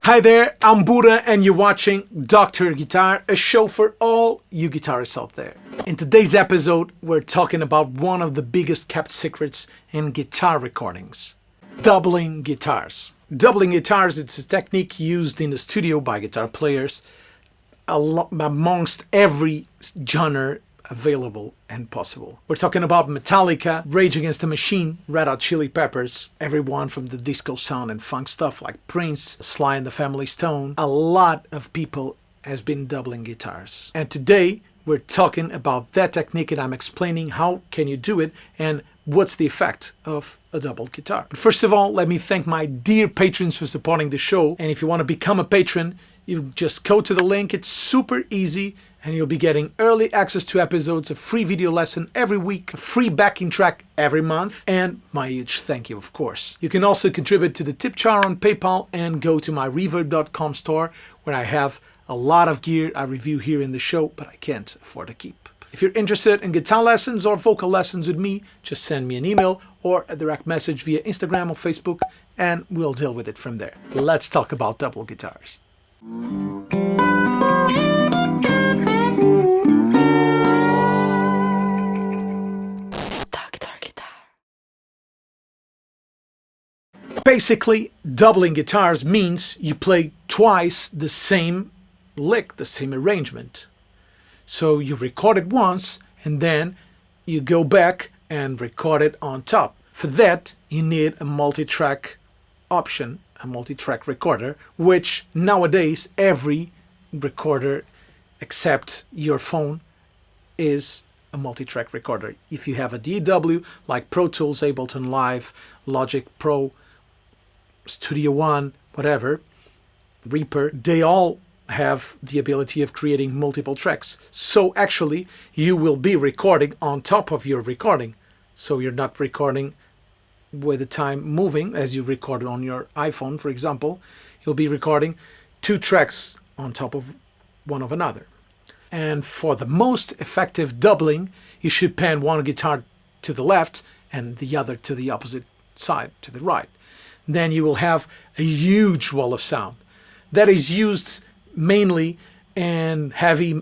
Hi there, I'm Budda and you're watching Dr. Guitar, a show for all you guitarists out there. In today's episode, we're talking about one of the biggest kept secrets in guitar recordings. Doubling guitars. Doubling guitars, it's a technique used in the studio by guitar players amongst every genre available and possible. We're talking about Metallica, Rage Against the Machine, Red Hot Chili Peppers, everyone from the disco sound and funk stuff like Prince, Sly and the Family Stone. A lot of people has been doubling guitars. And today we're talking about that technique and I'm explaining how can you do it and what's the effect of a doubled guitar. But first of all, let me thank my dear patrons for supporting the show. And if you want to become a patron, you just go to the link. It's super easy and you'll be getting early access to episodes, a free video lesson every week, a free backing track every month, and my huge thank you, of course. You can also contribute to the tip jar on PayPal and go to my reverb.com store where I have a lot of gear I review here in the show, but I can't afford to keep. If you're interested in guitar lessons or vocal lessons with me, just send me an email or a direct message via Instagram or Facebook and we'll deal with it from there. Let's talk about double guitars. Basically, doubling guitars means you play twice the same lick, the same arrangement. So you record it once and then you go back and record it on top. For that, you need a multi-track option, a multi-track recorder, which nowadays every recorder except your phone is a multi-track recorder. If you have a DAW like Pro Tools, Ableton Live, Logic Pro, Studio One, whatever, Reaper, they all have the ability of creating multiple tracks. So actually, you will be recording on top of your recording. So you're not recording with the time moving as you record on your iPhone, for example. You'll be recording two tracks on top of one of another. And for the most effective doubling, you should pan one guitar to the left and the other to the opposite side, to the right. Then you will have a huge wall of sound that is used mainly in heavy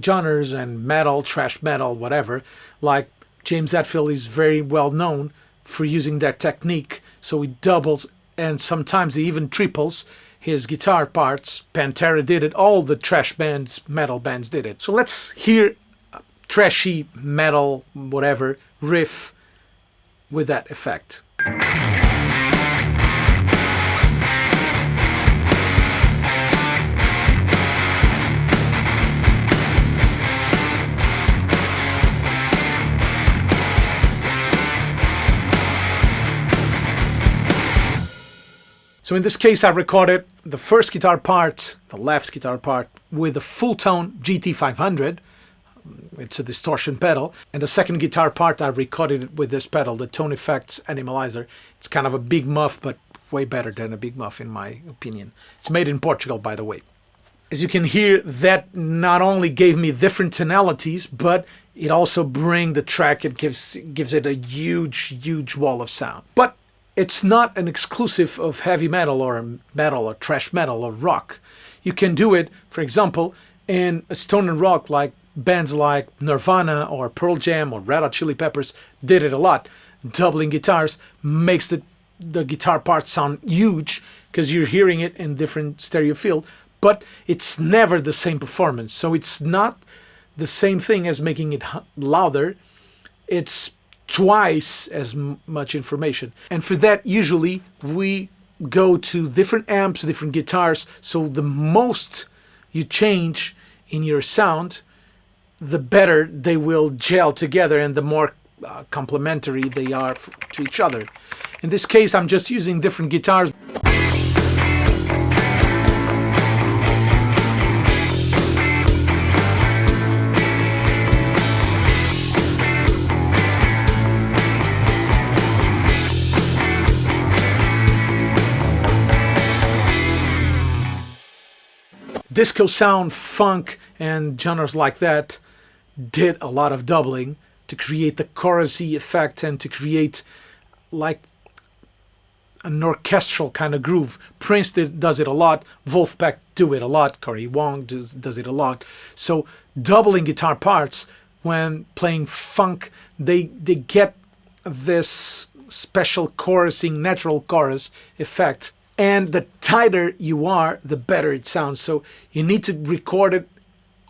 genres and metal, thrash metal, whatever. Like James Hetfield is very well known for using that technique. So he doubles and sometimes he even triples his guitar parts. Pantera did it. All the thrash bands, metal bands did it. So let's hear a trashy metal, whatever, riff with that effect. So in this case, I recorded the first guitar part, the left guitar part, with a full tone GT500. It's a distortion pedal. And the second guitar part, I recorded it with this pedal, the Tone Effects Animalizer. It's kind of a big muff, but way better than a big muff in my opinion. It's made in Portugal, by the way. As you can hear, that not only gave me different tonalities, but it also brings the track, it gives it a huge wall of sound. But it's not an exclusive of heavy metal or thrash metal or rock. You can do it, for example, in a stoner rock like bands like Nirvana or Pearl Jam or Red Hot Chili Peppers did it a lot. Doubling guitars makes the guitar part sound huge because you're hearing it in different stereo field, but it's never the same performance. So it's not the same thing as making it louder. It's twice as much information. And for that, usually we go to different amps, different guitars. So the most you change in your sound, the better they will gel together and the more complementary they are to each other. In this case, I'm just using different guitars. Disco sound, funk, and genres like that did a lot of doubling to create the chorusy effect and to create like an orchestral kind of groove. Prince does it a lot. Wolfpack do it a lot. Corey Wong does it a lot. So doubling guitar parts when playing funk, they get this special chorusing, natural chorus effect. And the tighter you are, the better it sounds. So you need to record it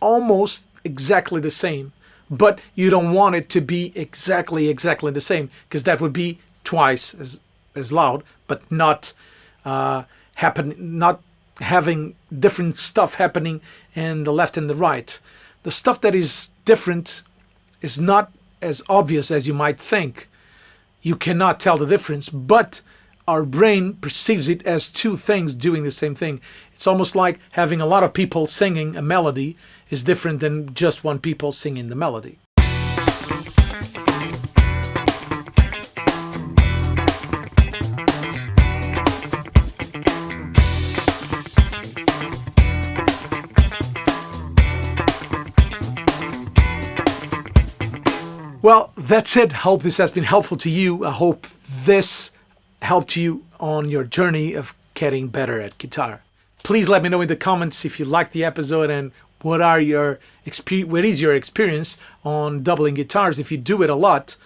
almost exactly the same, but you don't want it to be exactly the same, because that would be twice as loud, but not not having different stuff happening in the left and the right. The stuff that is different is not as obvious as you might think. You cannot tell the difference, but our brain perceives it as two things doing the same thing. It's almost like having a lot of people singing a melody is different than just one people singing the melody. Well, that's it. Hope this has been helpful to you. I hope this helped you on your journey of getting better at guitar. Please let me know in the comments if you liked the episode and what is your experience on doubling guitars. If you do it a lot,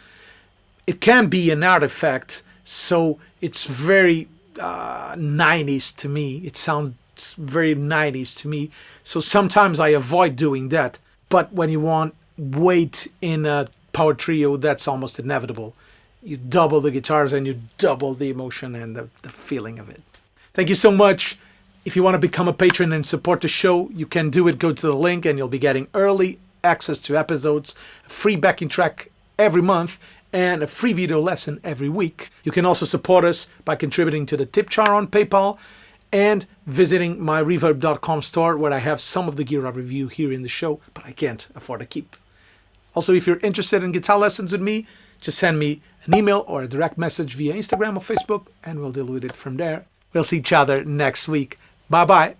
it can be an artifact, so it's very 90s to me. It sounds very 90s to me. So sometimes I avoid doing that. But when you want weight in a power trio, that's almost inevitable. You double the guitars and you double the emotion and the feeling of it. Thank you so much. If you want to become a patron and support the show, you can do it. Go to the link and you'll be getting early access to episodes, a free backing track every month, and a free video lesson every week. You can also support us by contributing to the tip jar on PayPal and visiting my reverb.com store, where I have some of the gear I review here in the show, but I can't afford to keep. Also, if you're interested in guitar lessons with me, just send me an email or a direct message via Instagram or Facebook, and we'll deal with it from there. We'll see each other next week. Bye-bye.